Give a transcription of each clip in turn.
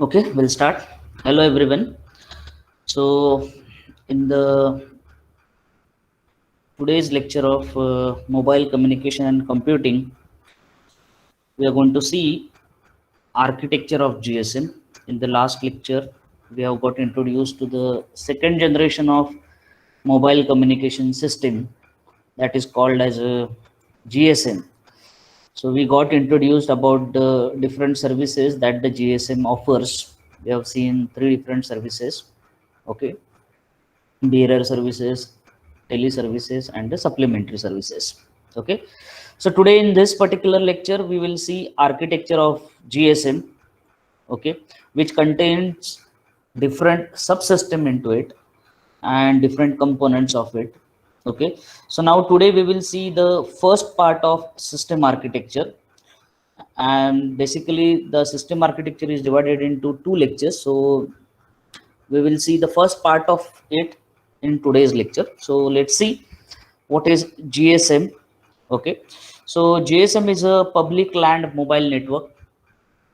Okay, we'll start. Hello, everyone. So, in the today's lecture of mobile communication and computing, we are going to see architecture of GSM. In the last lecture, we have got introduced to the second generation of mobile communication system that is called as a GSM. So we got introduced about the different services that the GSM offers. We have seen three different services. Okay, bearer services, tele services, and the supplementary services. Okay, so today in this particular lecture, we will see architecture of GSM. Okay, which contains different subsystem into it and different components of it. Okay, so now today we will see the first part of system architecture, and basically the system architecture is divided into two lectures. So we will see the first part of it in today's lecture. So let's see what is GSM. Okay, so GSM is a public land mobile network.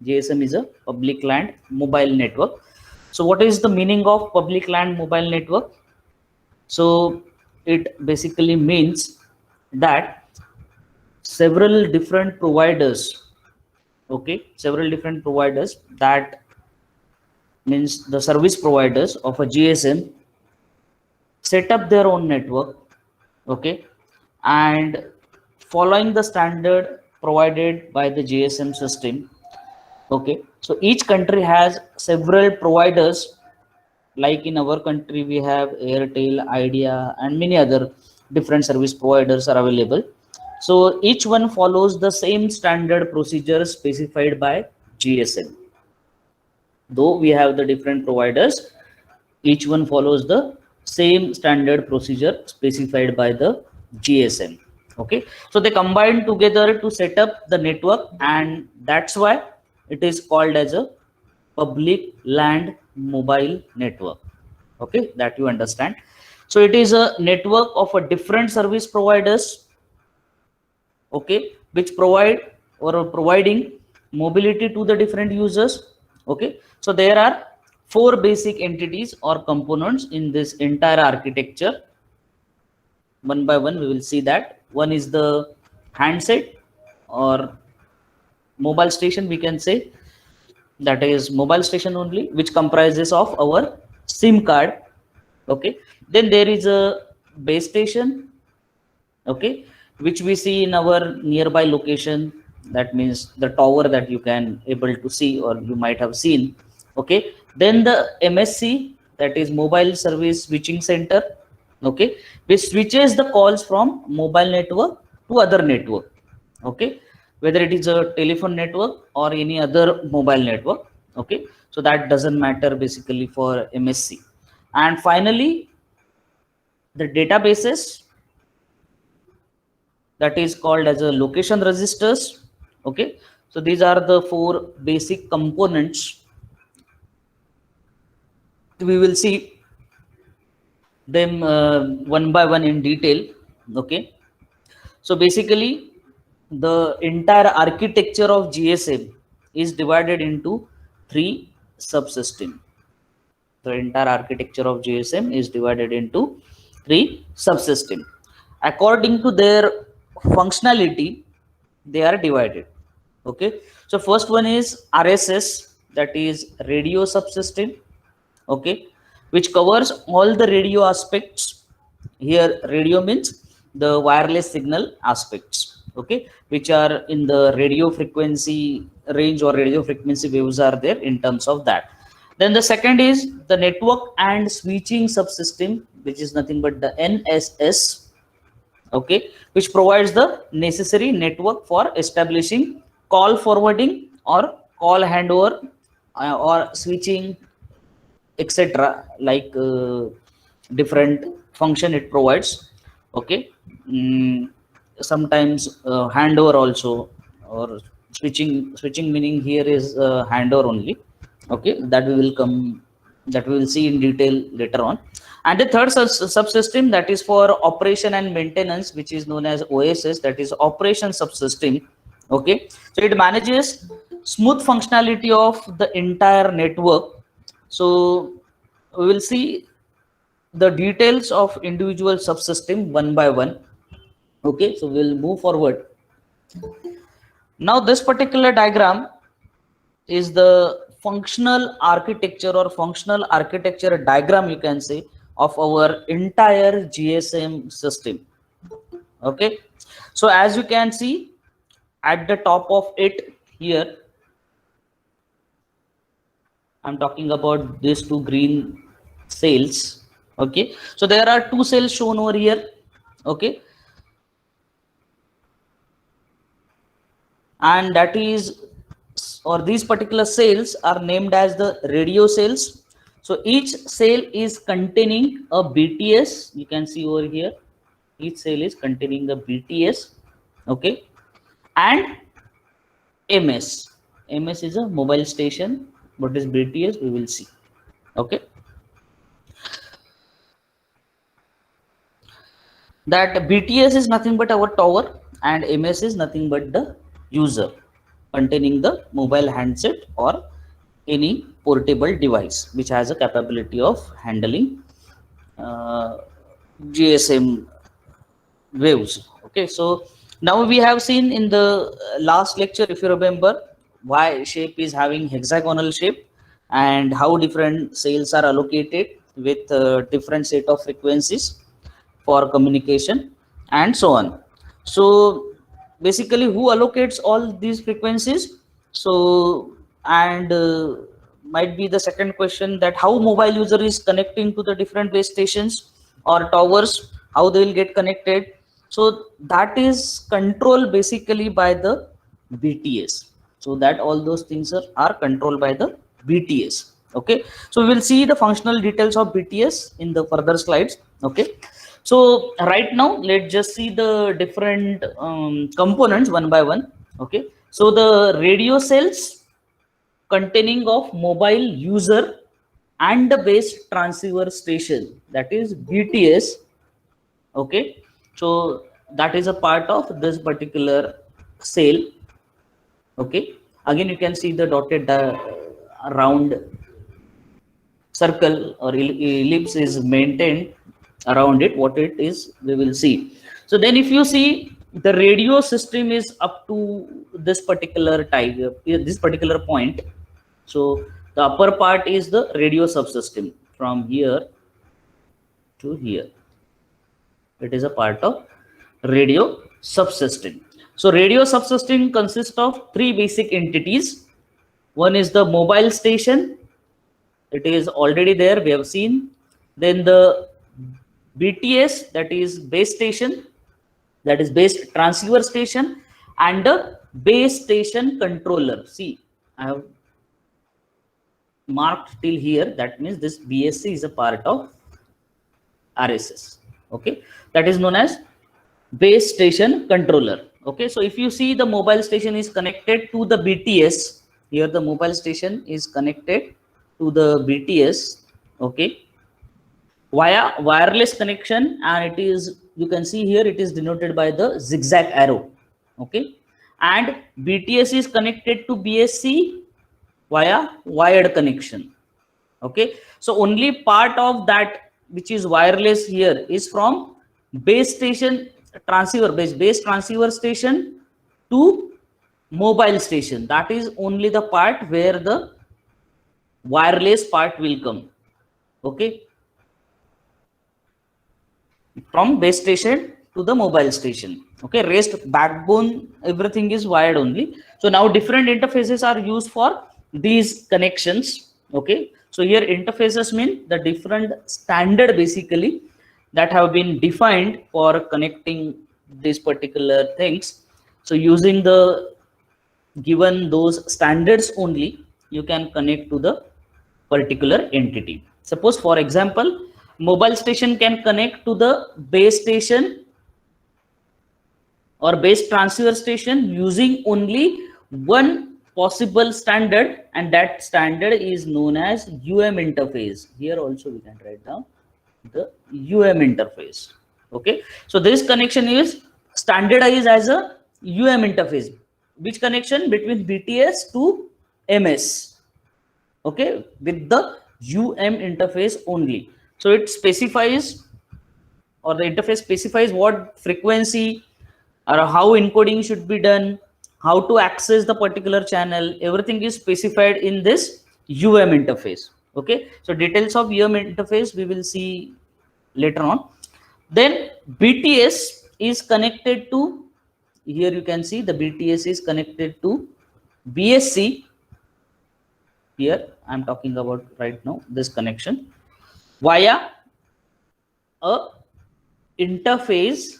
GSM is a public land mobile network. So what is the meaning of public land mobile network? So it basically means that several different providers, okay, several different providers, that means the service providers of a GSM, set up their own network. Okay, and following the standard provided by the GSM system. Okay, so each country has several providers. Like in our country we have Airtel, Idea, and many other different service providers are available. So each one follows the same standard procedure specified by GSM. Though we have the different providers, each one follows the same standard procedure specified by the GSM. Okay, so they combine together to set up the network, and that's why it is called as a public land mobile network. Okay, that you understand. So it is a network of a different service providers, okay, which provide or are providing mobility to the different users. Okay, so there are four basic entities or components in this entire architecture. One by one we will see that. One is the handset or mobile station, we can say. That is mobile station only, which comprises of our SIM card. Okay, then there is a base station, okay, which we see in our nearby location. That means the tower that you can able to see or you might have seen. Okay, then the MSC, that is mobile service switching center. Okay, which switches the calls from mobile network to other network. Okay, whether it is a telephone network or any other mobile network. Okay, so that doesn't matter basically for MSC. And finally, the databases, that is called as a location registers. Okay, so these are the four basic components. We will see them one by one in detail. Okay, so basically the entire architecture of GSM is divided into three subsystems. The entire architecture of GSM is divided into three subsystems according to their functionality. They are divided. Okay, so first one is RSS, that is radio subsystem. Okay, which covers all the radio aspects. Here radio means the wireless signal aspects. Okay, which are in the radio frequency range or radio frequency waves are there in terms of that. Then the second is the network and switching subsystem, which is nothing but the NSS. Okay, which provides the necessary network for establishing call forwarding or call handover or switching, etc., like different function it provides. Okay, sometimes handover also, or switching meaning here is handover only. Okay, that we will come, that we will see in detail later on. And the third subsystem, that is for operation and maintenance, which is known as OSS, that is operation subsystem. Okay, so it manages smooth functionality of the entire network. So we will see the details of individual subsystem one by one. Okay, so we'll move forward. Now this particular diagram is the functional architecture or functional architecture diagram, you can say, of our entire GSM system. Okay, so as you can see at the top of it here, I'm talking about these two green cells. Okay, so there are two cells shown over here. Okay, and that is, or these particular cells are named as the radio cells. So each cell is containing a BTS. You can see over here, each cell is containing a BTS. Okay, and MS. MS is a mobile station. What is BTS? We will see. Okay, that BTS is nothing but our tower, and MS is nothing but the user containing the mobile handset or any portable device which has a capability of handling GSM waves. Okay, so now we have seen in the last lecture, if you remember, why shape is having hexagonal shape and how different cells are allocated with different set of frequencies for communication and so on. So basically, who allocates all these frequencies? So, and might be the second question, that how mobile user is connecting to the different base stations or towers, how they will get connected. So that is controlled basically by the BTS. So that all those things are controlled by the BTS. Okay, so we will see the functional details of BTS in the further slides. Okay, so right now let's just see the different components one by one. Okay, so the radio cells containing of mobile user and the base transceiver station, that is BTS. Okay, so that is a part of this particular cell. Okay, again you can see the dotted round circle or ellipse is maintained around it. What it is, we will see. So then if you see, the radio system is up to this particular type, this particular point. So the upper part is the radio subsystem. From here to here, it is a part of radio subsystem. So radio subsystem consists of three basic entities. One is the mobile station. It is already there, we have seen. Then the BTS, that is base station, that is base transceiver station, and the base station controller. See, I have marked till here. That means this BSC is a part of RSS. Okay, that is known as base station controller. Okay, so if you see, the mobile station is connected to the BTS. Here the mobile station is connected to the BTS. Okay, via wireless connection, and it is, you can see here, it is denoted by the zigzag arrow. Okay, and BTS is connected to BSC via wired connection. Okay, so only part of that which is wireless here is from base station transceiver, base transceiver station to mobile station. That is only the part where the wireless part will come. Okay, from base station to the mobile station. Okay, rest backbone, everything is wired only. So now different interfaces are used for these connections. Okay, so here interfaces mean the different standard basically that have been defined for connecting these particular things. So using the given those standards only, you can connect to the particular entity. Suppose for example, mobile station can connect to the base station or base transceiver station using only one possible standard, and that standard is known as interface. Here also we can write down the interface. Okay, so this connection is standardized as a interface. which connection? Between BTS to MS. Okay, with the interface only. So it specifies, or the interface specifies what frequency or how encoding should be done, how to access the particular channel. Everything is specified in this interface. Okay, so details of interface we will see later on. Then BTS is connected to, here you can see the BTS is connected to BSC. Here I'm talking about right now this connection via a interface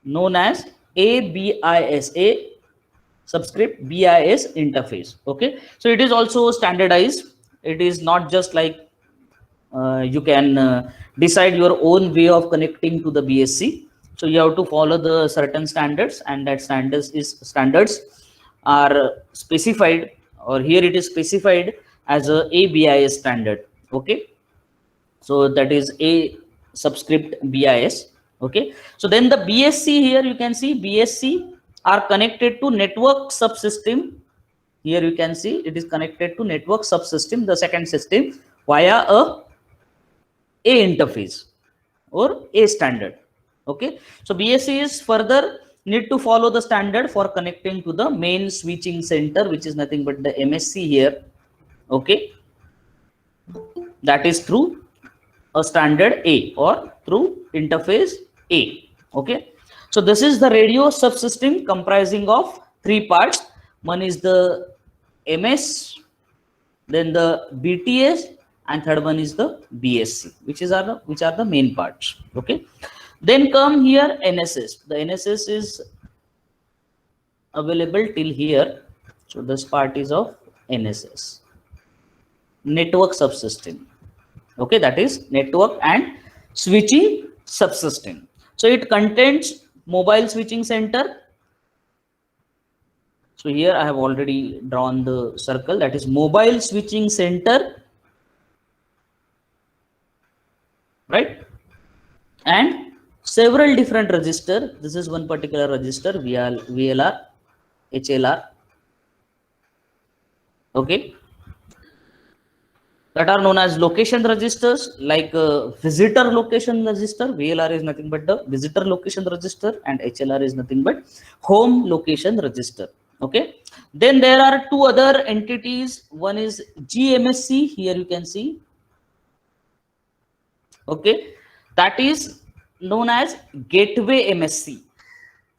known as ABIS, a subscript BIS interface. Okay, so it is also standardized. It is not just like you can decide your own way of connecting to the BSC. So you have to follow the certain standards, and that standards are specified, or here it is specified as a ABIS standard. Okay, so that is a subscript BIS. Okay, so then the BSC, here you can see BSC are connected to network subsystem. Here you can see it is connected to network subsystem, the second system, via a interface or a standard. Okay, so BSC is further need to follow the standard for connecting to the main switching center, which is nothing but the MSC here. Okay, that is through a standard A or through interface A. Okay, so this is the radio subsystem comprising of three parts. One is the MS, then the BTS, and third one is the BSC, which are the main parts. Okay, then come here NSS. The NSS is available till here. So this part is of NSS, network subsystem. Okay, that is network and switching subsystem. So it contains mobile switching center. So here I have already drawn the circle, that is mobile switching center, right? And several different register. This is one particular register, VLR, HLR. Okay, that are known as location registers, like visitor location register. VLR is nothing but the visitor location register, and HLR is nothing but home location register. Okay, then there are two other entities. One is GMSC, here you can see. Okay, that is known as gateway MSC.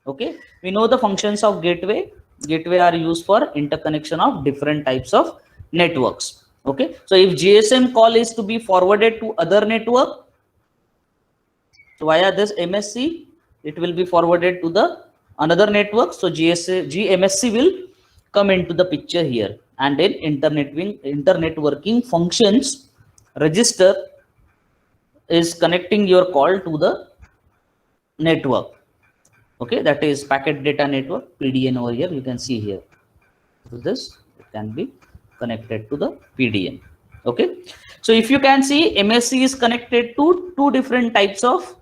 Okay, we know the functions of gateway. Gateway are used for interconnection of different types of networks. Okay, so if GSM call is to be forwarded to other network, so via this MSC, it will be forwarded to the another network. So GMSC will come into the picture here, and then internetworking functions register is connecting your call to the network. Okay, that is packet data network, PDN over here. You can see here. So this it can be connected to the PDN. Okay, so if you can see, MSC is connected to two different types of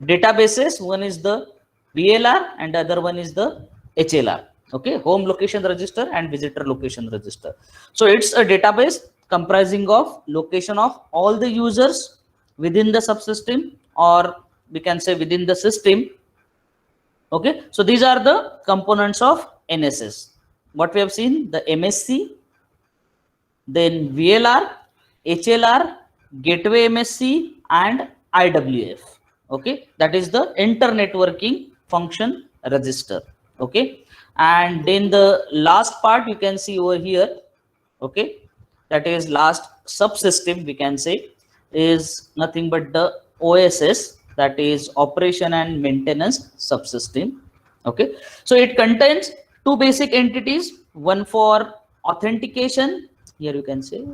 databases. One is the VLR and the other one is the HLR. Okay, home location register and visitor location register. So it's a database comprising of location of all the users within the subsystem, or we can say within the system. Okay, so these are the components of NSS. What we have seen, the MSC, then VLR, HLR, gateway MSC, and IWF. Okay, that is the internetworking function register. Okay, and then the last part you can see over here. Okay, that is last subsystem, we can say, is nothing but the OSS, that is operation and maintenance subsystem. Okay, so it contains two basic entities, one for authentication. Here you can say,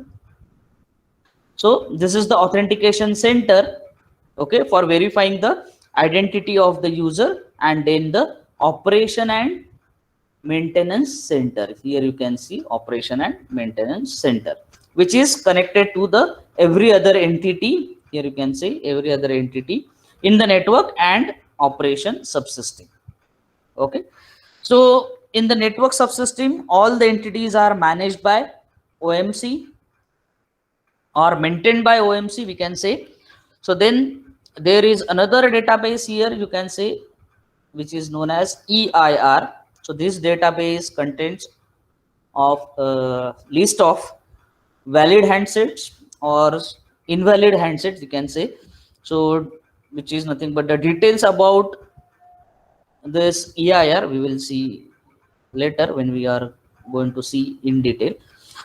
so this is the authentication center, okay, for verifying the identity of the user, and then the operation and maintenance center. Here you can see operation and maintenance center, which is connected to the every other entity. Here you can say every other entity in the network and operation subsystem. Okay, so in the network subsystem, all the entities are managed by OMC or maintained by OMC, we can say. So then there is another database here, you can say, which is known as EIR. So this database contains of list of valid handsets or invalid handsets, you can say. So which is nothing but the details about this EIR we will see later when we are going to see in detail.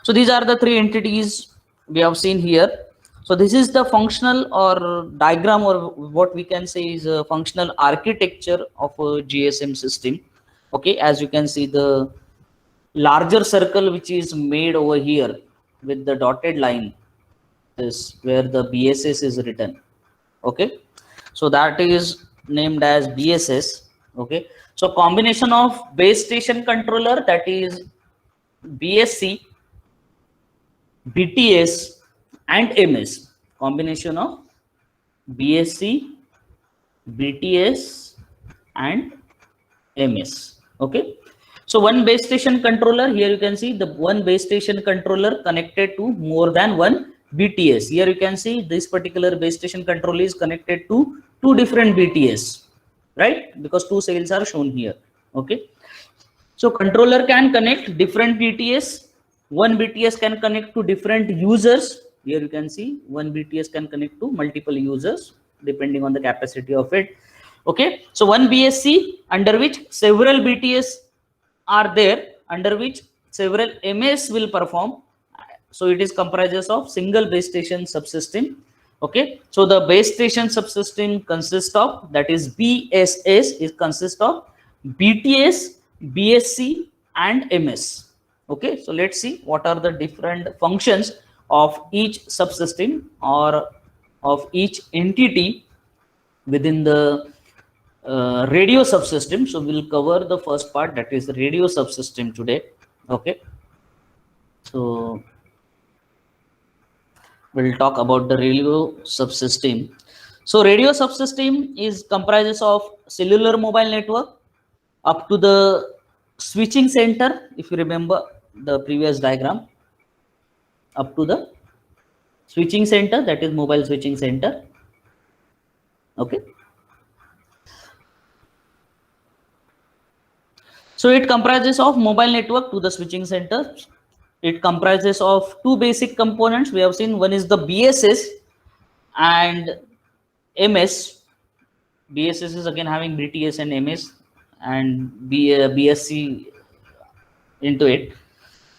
So these are the three entities we have seen here. So this is the functional or diagram, or what we can say is a functional architecture of a GSM system. Okay, as you can see, the larger circle which is made over here with the dotted line is where the BSS is written. Okay, so that is named as BSS. Okay, so combination of base station controller, that is BSC, BTS and MS. Combination of BSC, BTS and MS. Okay, so one base station controller, here you can see the one base station controller connected to more than one BTS. Here you can see this particular base station controller is connected to two different BTS, right? Because two cells are shown here. Okay, so controller can connect different BTS. One BTS can connect to different users. Here you can see one BTS can connect to multiple users depending on the capacity of it. Okay, so one BSC under which several BTS are there, under which several MS will perform. So it is comprises of single base station subsystem. Okay, so the base station subsystem consists of, that is BSS, is consists of BTS, BSC and MS. Okay, so let's see what are the different functions of each subsystem or of each entity within the radio subsystem. So we'll cover the first part, that is the radio subsystem today. Okay, so we'll talk about the radio subsystem. So radio subsystem is comprises of cellular mobile network up to the switching center, if you remember the previous diagram, up to the switching center, that is mobile switching center. Okay, so it comprises of mobile network to the switching center. It comprises of two basic components we have seen. One is the BSS and MS. BSS is again having BTS and MS and BSC into it.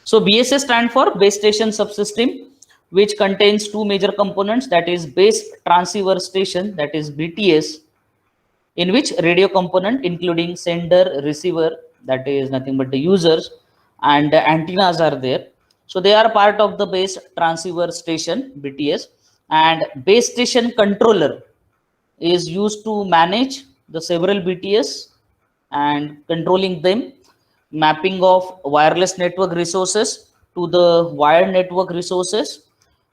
So BSS stand for base station subsystem, which contains two major components, that is base transceiver station, that is BTS, in which radio component including sender, receiver, that is nothing but the users, and the antennas are there. So they are part of the base transceiver station BTS, and base station controller is used to manage the several BTS and controlling them, mapping of wireless network resources to the wired network resources,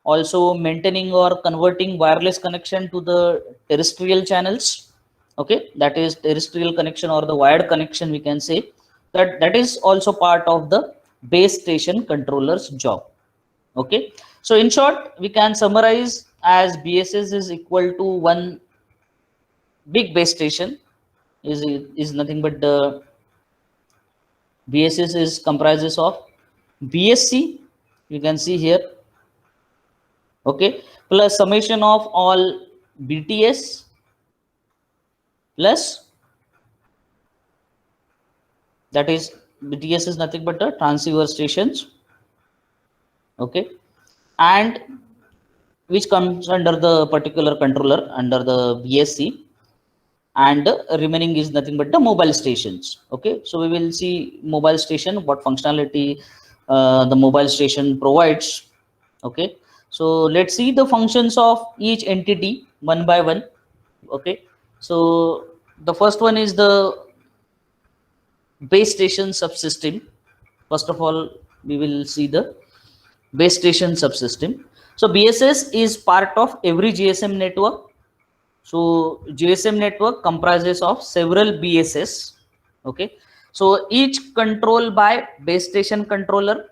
also maintaining or converting wireless connection to the terrestrial channels. Okay, that is terrestrial connection or the wired connection, we can say. That is also part of the base station controller's job. Okay, so in short we can summarize as BSS is equal to one big base station, is nothing but the BSS is comprises of BSC, you can see here. Okay, plus summation of all BTS plus, that is BTS is nothing but the transceiver stations. Okay, and which comes under the particular controller under the BSC, and remaining is nothing but the mobile stations. Okay, so we will see mobile station, what functionality the mobile station provides. Okay, so let's see the functions of each entity one by one. Okay, so the first one is the base station subsystem. First of all, we will see the base station subsystem. So BSS is part of every GSM network. So GSM network comprises of several BSS. Okay, So each control by base station controller.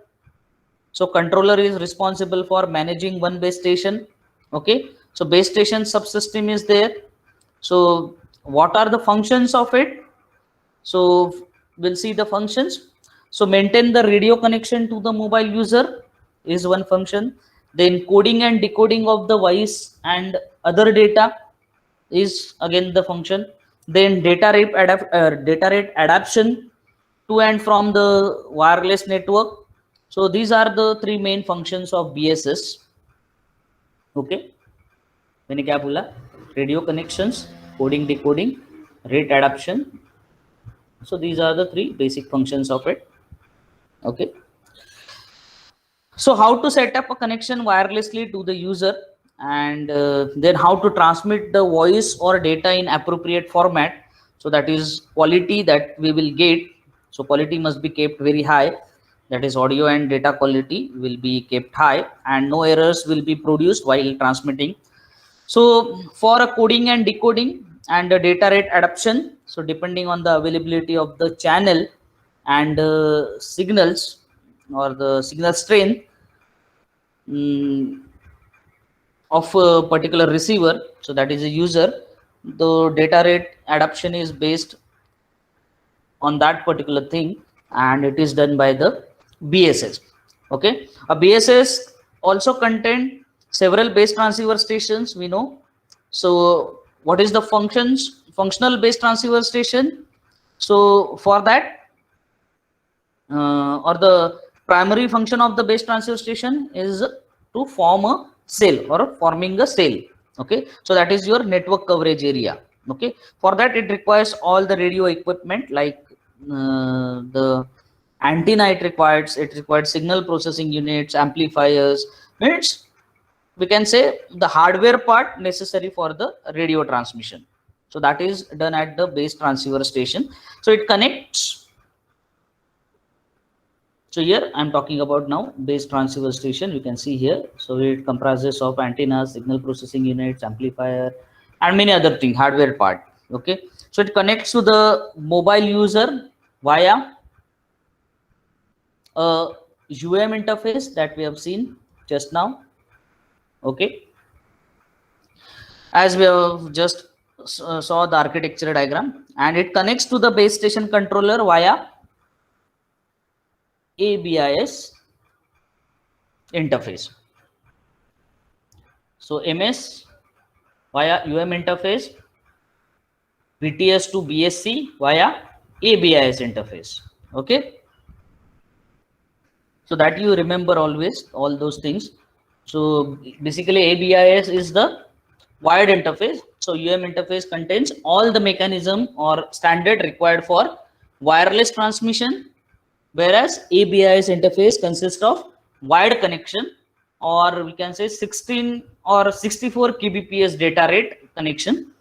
So controller is responsible for managing one base station. Okay, so base station subsystem is there. So what are the functions of it? So we'll see the functions. So maintain the radio connection to the mobile user is one function. Then coding and decoding of the voice and other data is again the function. Then data rate adaptation to and from the wireless network. So these are the three main functions of BSS. Okay, मैंने क्या बोला? Radio connections, coding, decoding, rate adaptation. So these are the three basic functions of it. Okay. So how to set up a connection wirelessly to the user, and then how to transmit the voice or data in appropriate format. So that is quality that we will get. So quality must be kept very high. That is audio and data quality will be kept high, and no errors will be produced while transmitting. So for a coding and decoding and the data rate adaptation, so depending on the availability of the channel and signals or the signal strength of a particular receiver, so that is a user, the data rate adaptation is based on that particular thing, and it is done by the BSS. Okay, a BSS also contain several base transceiver stations, we know. So what is the functional base transceiver station? So for that, or the primary function of the base transceiver station is to form a cell or forming a cell. Okay, so that is your network coverage area. Okay, for that it requires all the radio equipment like the antenna, it requires signal processing units, amplifiers. It's, we can say, the hardware part necessary for the radio transmission. So that is done at the base transceiver station. So it connects. So here I'm talking about now base transceiver station. You can see here. So it comprises of antennas, signal processing units, amplifier, and many other things, hardware part. Okay. So it connects to the mobile user via a UM interface that we have seen just now. Okay. As we have just saw the architecture diagram, and it connects to the base station controller via ABIS interface. So MS via UM interface, BTS to BSC via ABIS interface. Okay, so that you remember always all those things. So basically ABIS is the wired interface. So UM interface contains all the mechanism or standard required for wireless transmission, whereas ABIS interface consists of wired connection, or we can say 16 or 64 kbps data rate connection.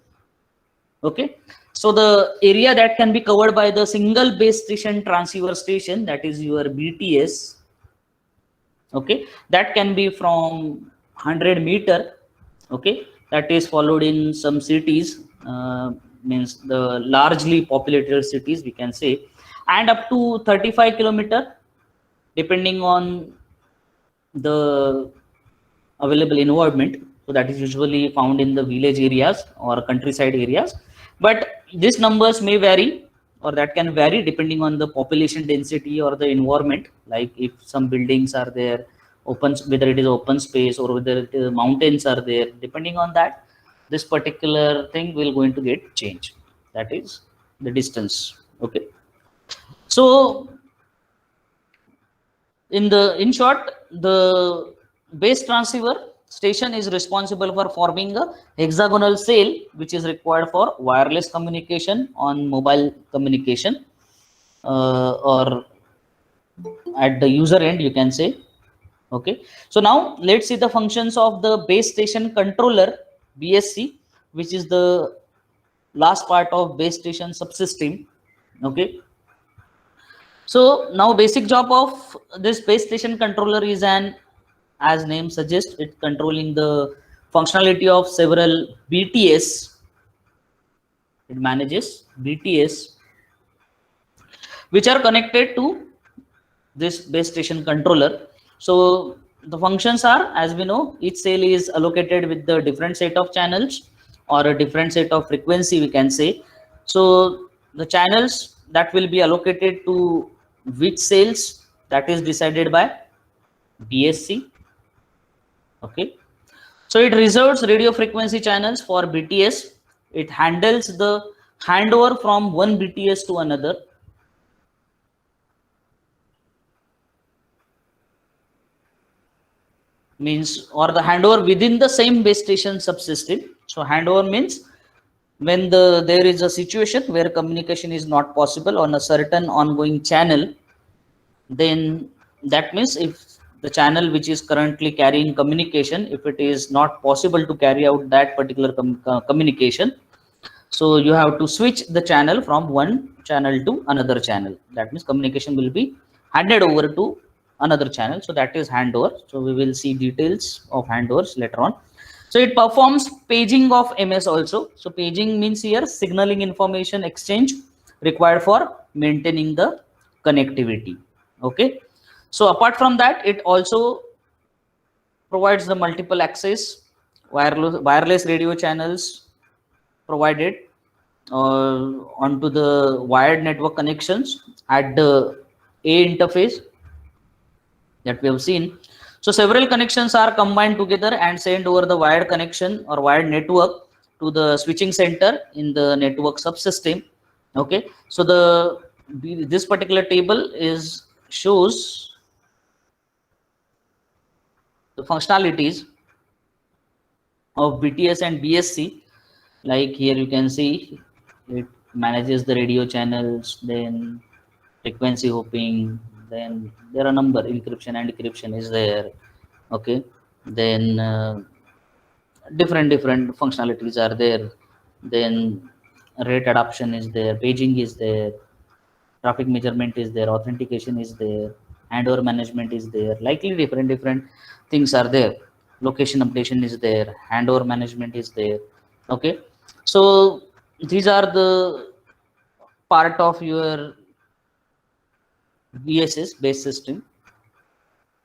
Okay, so the area that can be covered by the single base station transceiver station, that is your BTS. Okay, that can be from 100 meter. Okay, that is followed in some cities, means the largely populated cities, we can say, and up to 35 kilometer depending on the available environment. So that is usually found in the village areas or countryside areas, but these numbers may vary, or that can vary depending on the population density or the environment, like if some buildings are there, open, whether it is open space or whether it is mountains are there, depending on that this particular thing will going to get changed, that is the distance. Okay, so in short, the base transceiver station is responsible for forming a hexagonal cell which is required for wireless communication on mobile communication, or at the user end, you can say. Okay, so now let's see the functions of the base station controller, BSC, which is the last part of base station subsystem. Okay, so now basic job of this base station controller is an, as name suggests, it controlling the functionality of several BTS. It manages BTS. which are connected to this base station controller. So the functions are, as we know, each cell is allocated with the different set of channels or a different set of frequency, we can say. So the channels that will be allocated to which cells, that is decided by BSC. Okay, so it reserves radio frequency channels for BTS. It handles the handover from one BTS to another. Means, or the handover within the same base station subsystem. So handover means when there is a situation where communication is not possible on a certain ongoing channel, then that means if the channel which is currently carrying communication, if it is not possible to carry out that particular communication, so you have to switch the channel from one channel to another channel. That means communication will be handed over to another channel. So that is handover. So we will see details of handovers later on. So it performs paging of MS also. So paging means here signaling information exchange required for maintaining the connectivity. Okay. So apart from that, it also provides the multiple access wireless radio channels provided onto the wired network connections at the A interface that we have seen. So several connections are combined together and sent over the wired connection or wired network to the switching center in the network subsystem. Okay, so this particular table shows the functionalities of BTS and BSC. Like here you can see it manages the radio channels, then frequency hopping, then there are a number, encryption and decryption is there. Okay, then different functionalities are there, then rate adoption is there, paging is there, traffic measurement is there, authentication is there, handover management is there, likely different things are there, location updation is there, handover management is there. Okay, so these are the part of your BSS base system.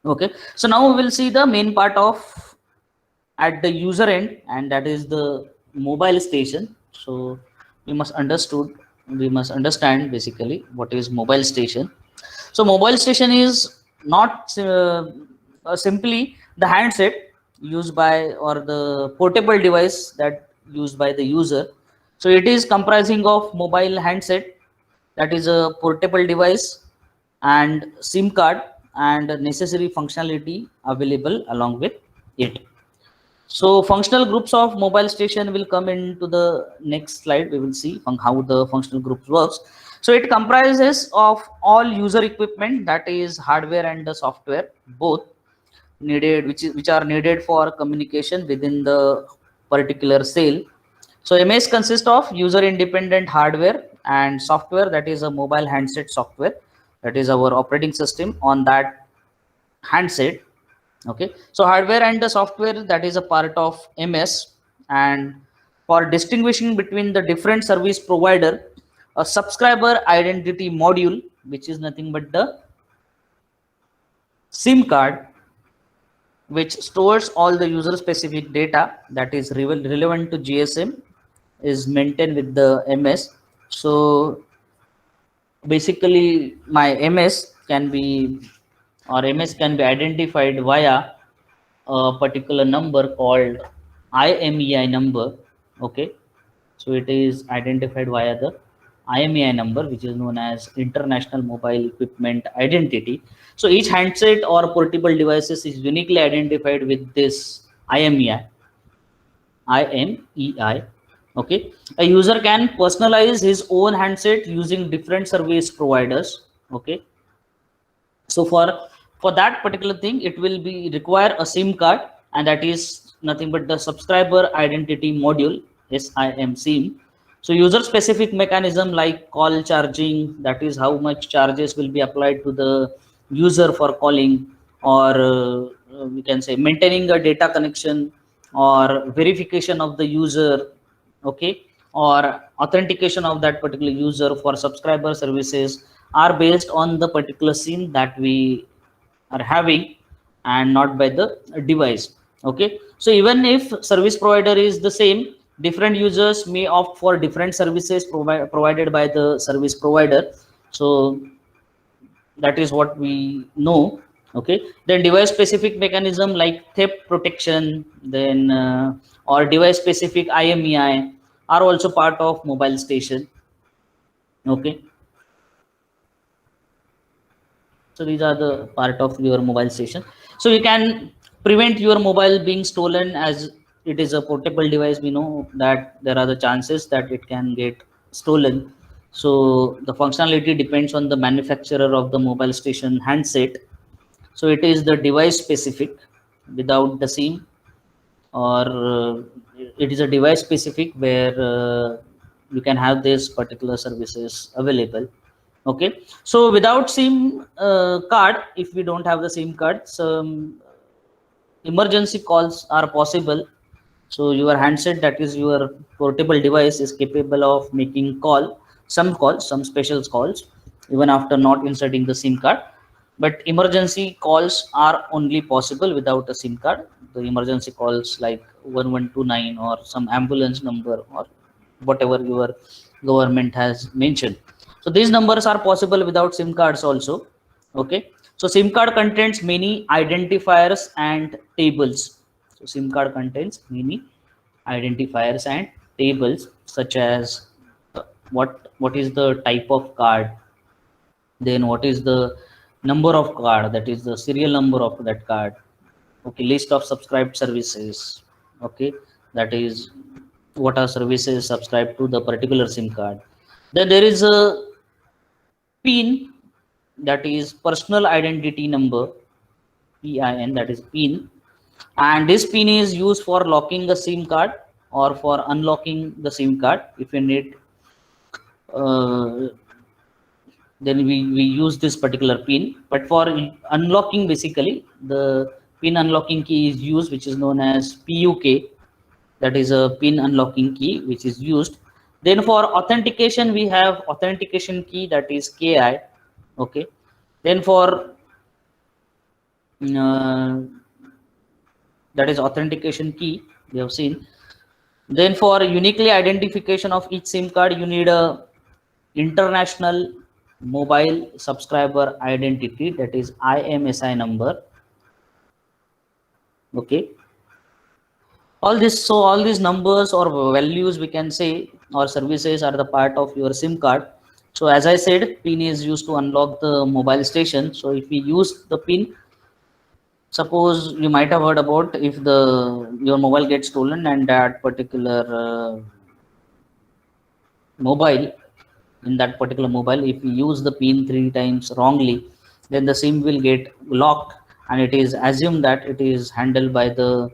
Okay, so now we will see the main part of at the user end, and that is the mobile station. So we must understand basically what is mobile station. So mobile station is not simply the handset used by or the portable device that used by the user. So it is comprising of mobile handset, that is a portable device, and SIM card and necessary functionality available along with it. So functional groups of mobile station will come into the next slide. We will see how the functional groups works. So it comprises of all user equipment, that is hardware and the software both needed, which are needed for communication within the particular cell. So MS consists of user independent hardware and software, that is a mobile handset software, that is our operating system on that handset. Okay, so hardware and the software, that is a part of MS. And for distinguishing between the different service provider, a subscriber identity module, which is nothing but the SIM card, which stores all the user specific data that is relevant to GSM, is maintained with the MS. So basically my MS can be identified via a particular number called IMEI number. Okay, so it is identified via the IMEI number, which is known as International Mobile Equipment Identity. So each handset or portable devices is uniquely identified with this IMEI. Okay, a user can personalize his own handset using different service providers. Okay, so for that particular thing, it will be require a SIM card, and that is nothing but the subscriber identity module, SIM. So user specific mechanism like call charging, that is how much charges will be applied to the user for calling, or we can say maintaining a data connection or verification of the user. Okay, or authentication of that particular user for subscriber services are based on the particular SIM that we are having and not by the device. Okay, so even if service provider is the same, different users may opt for different services provided by the service provider. So that is what we know. Okay, then device specific mechanism like theft protection, then or device specific IMEI are also part of mobile station. Okay, so these are the part of your mobile station. So you can prevent your mobile being stolen, as it is a portable device. We know that there are the chances that it can get stolen. So the functionality depends on the manufacturer of the mobile station handset. So it is the device specific without the SIM, or it is a device specific where you can have these particular services available. Okay, so without SIM card, if we don't have the SIM card, some emergency calls are possible. So your handset, that is your portable device, is capable of making calls, some special calls, even after not inserting the SIM card. But emergency calls are only possible without a SIM card. The emergency calls like 1129 or some ambulance number or whatever your government has mentioned. So these numbers are possible without SIM cards also. Okay, so SIM card contains many identifiers and tables. So SIM card contains many identifiers and tables, such as what is the type of card, then what is the number of card, that is the serial number of that card. Okay, list of subscribed services. Okay, that is what are services subscribed to the particular SIM card. Then there is a PIN, that is personal identity number, PIN, that is PIN, and this PIN is used for locking the SIM card or for unlocking the SIM card. If you need, uh, then we use this particular PIN. But for unlocking, basically the PIN unlocking key is used, which is known as PUK. That is a PIN unlocking key which is used. Then for authentication, we have authentication key, that is KI. Okay, then for that is authentication key we have seen. Then for uniquely identification of each SIM card, you need a international mobile subscriber identity, that is IMSI number. Okay, all these numbers or values, we can say, or services are the part of your SIM card. So as I said, PIN is used to unlock the mobile station. So if we use the PIN, suppose you might have heard about, if the your mobile gets stolen and that particular mobile, in that particular mobile, if you use the PIN 3 times wrongly, then the SIM will get locked, and it is assumed that it is handled by the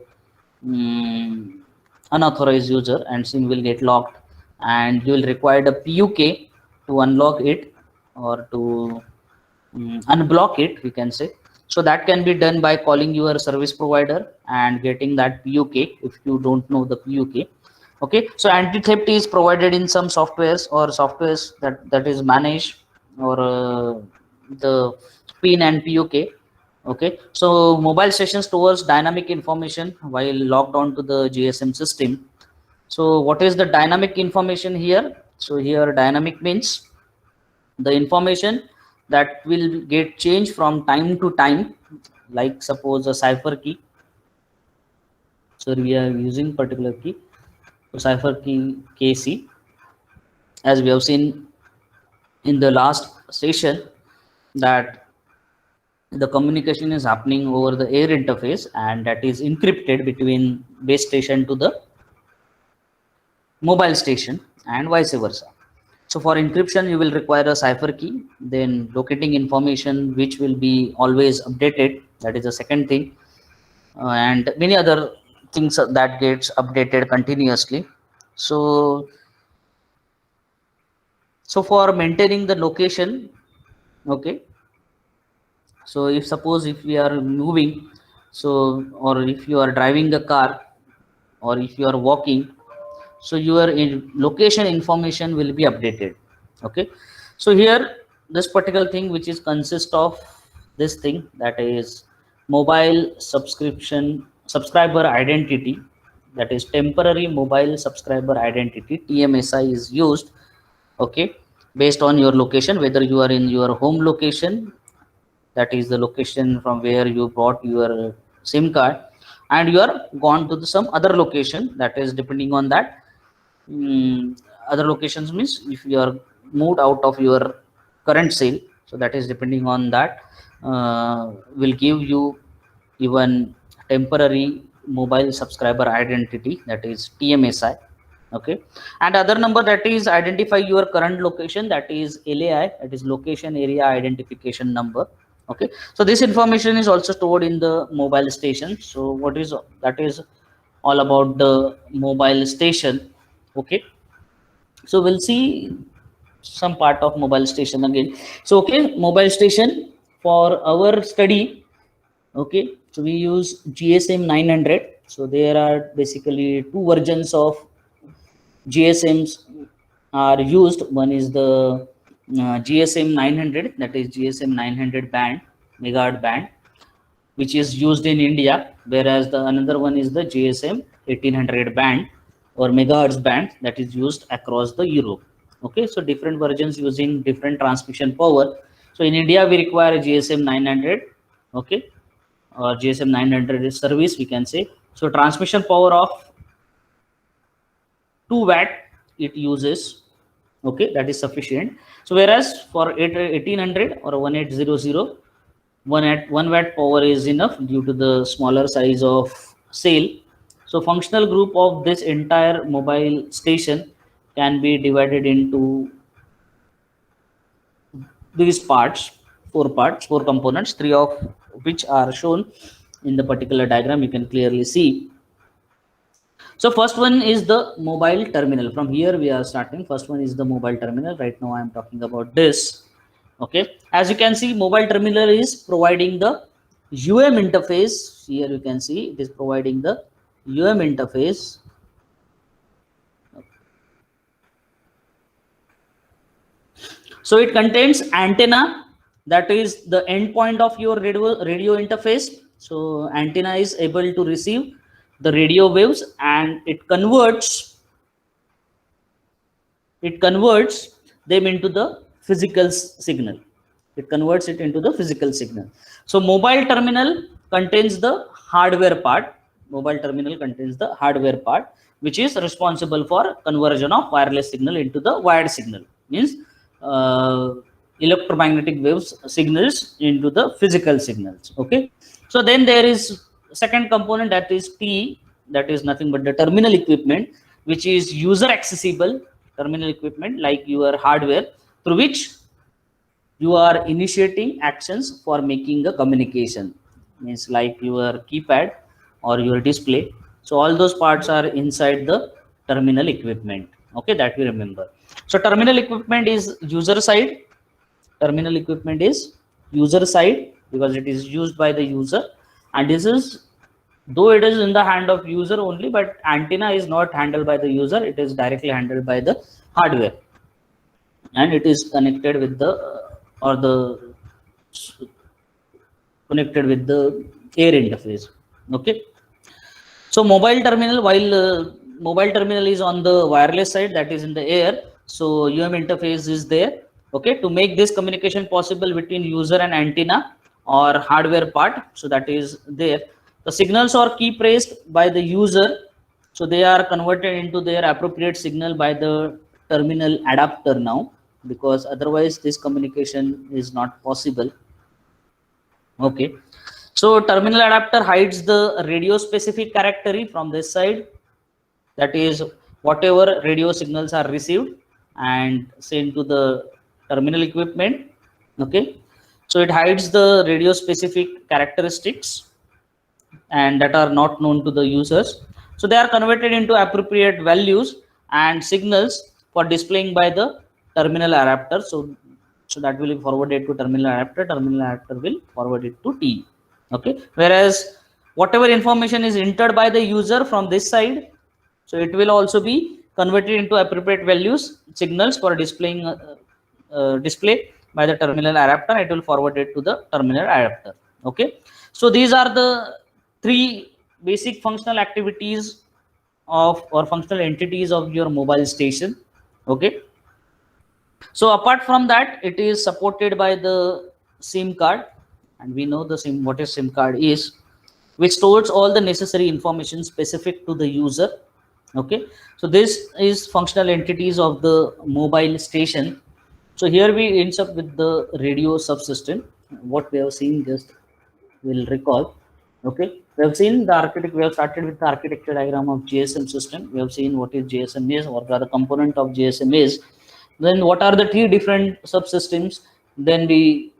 unauthorized user, and SIM will get locked, and you will require the PUK to unlock it or to unblock it, we can say. So that can be done by calling your service provider and getting that PUK if you don't know the PUK. Okay, so anti-theft is provided in some softwares or softwares that is managed, or the PIN and PUK. Okay, so mobile station stores dynamic information while logged on to the GSM system. So what is the dynamic information here? So here dynamic means the information that will get changed from time to time, like suppose a cipher key. So we are using particular key, so cipher key KC, as we have seen in the last session, that the communication is happening over the air interface, and that is encrypted between base station to the mobile station and vice versa. So for encryption, you will require a cipher key, then locating information which will be always updated, that is the second thing, and many other things that gets updated continuously. So for maintaining the location, okay, so if suppose if we are moving, so or if you are driving the car, or if you are walking, so your location information will be updated. Okay, so here this particular thing which is consist of this thing, that is mobile subscriber identity, that is temporary mobile subscriber identity, TMSI is used. Okay, based on your location, whether you are in your home location, that is the location from where you bought your SIM card, and you are gone to some other location, that is depending on that. Other locations means if you are moved out of your current sale, so that is depending on that, will give you even temporary mobile subscriber identity, that is TMSI. Okay, and other number that is identify your current location, that is LAI, that is location area identification number. Okay, so this information is also stored in the mobile station. So what is that is all about the mobile station. Okay, so we'll see some part of mobile station again. So okay, mobile station for our study. Okay, so we use GSM 900. So there are basically two versions of GSMs are used. One is the GSM 900, that is GSM 900 band, megahertz band, which is used in India, whereas the another one is the GSM 1800 band or megahertz band, that is used across the Europe. Okay, so different versions using different transmission power. So in India we require a GSM 900. Okay, or GSM 900 is service, we can say. So transmission power of 2 watt it uses. Okay, that is sufficient. So whereas for 1800 or 1800, 1 watt power is enough due to the smaller size of sail. So functional group of this entire mobile station can be divided into these parts, 4 parts, 4 components, 3 of which are shown in the particular diagram, you can clearly see. So first one is the mobile terminal. From here we are starting. First one is the mobile terminal. Right now I am talking about this. Okay, as you can see, mobile terminal is providing the UM interface. Here you can see it is providing the UM interface. So it contains antenna, that is the end point of your radio interface. So antenna is able to receive the radio waves and it converts them into the physical signal. It converts it into the physical signal. So mobile terminal contains the hardware part. Mobile terminal contains the hardware part, which is responsible for conversion of wireless signal into the wired signal, means electromagnetic waves signals into the physical signals. Okay, so then there is second component, that is T, that is nothing but the terminal equipment, which is user accessible terminal equipment like your hardware, through which you are initiating actions for making a communication, means like your keypad or your display. So all those parts are inside the terminal equipment. Okay, that we remember. So terminal equipment is user side. Terminal equipment is user side because it is used by the user, and this is, though it is in the hand of user only, but antenna is not handled by the user, it is directly handled by the hardware, and it is connected with the connected with the air interface. Okay, so mobile terminal, while mobile terminal is on the wireless side, that is in the air, so UM interface is there. Okay, to make this communication possible between user and antenna or hardware part, so that is there. The signals are key pressed by the user, so they are converted into their appropriate signal by the terminal adapter now, because otherwise this communication is not possible. Okay, so terminal adapter hides the radio specific character from this side, that is whatever radio signals are received and sent to the terminal equipment. Okay, so it hides the radio specific characteristics and that are not known to the users. So they are converted into appropriate values and signals for displaying by the terminal adapter. So that will be forwarded to terminal adapter. Terminal adapter will forward it to T. Okay, whereas whatever information is entered by the user from this side, so it will also be converted into appropriate values, signals for displaying display by the terminal adapter. It will forward it to the terminal adapter. Okay, so these are the three basic functional activities of or functional entities of your mobile station. Okay, so apart from that, it is supported by the SIM card, and we know the SIM what a SIM card is, which stores all the necessary information specific to the user. Okay, so this is functional entities of the mobile station. So here we ends up with the radio subsystem. What we have seen, just will recall. Okay, we have seen the architect. We have started with the architecture diagram of GSM system. We have seen what is GSM is, what are the component of GSM is. Then what are the three different subsystems? Then we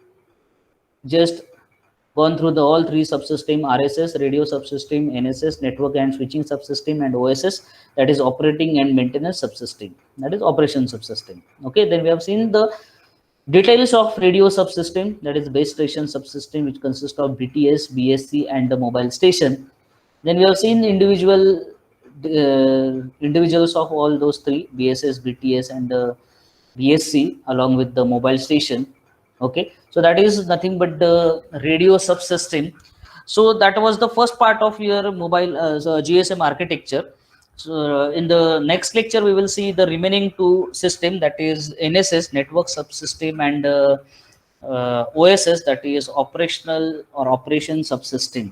just gone through the all three subsystem: RSS, radio subsystem; NSS, network and switching subsystem; and OSS, that is operating and maintenance subsystem, that is operation subsystem. Okay, then we have seen the details of radio subsystem, that is base station subsystem, which consists of BTS, BSC, and the mobile station. Then we have seen individuals of all those three: BSS, BTS, and BSC, along with the mobile station. Okay, so that is nothing but the radio subsystem. So that was the first part of your mobile GSM architecture. So in the next lecture, we will see the remaining two system, that is NSS, network subsystem, and OSS, that is operational or operation subsystem.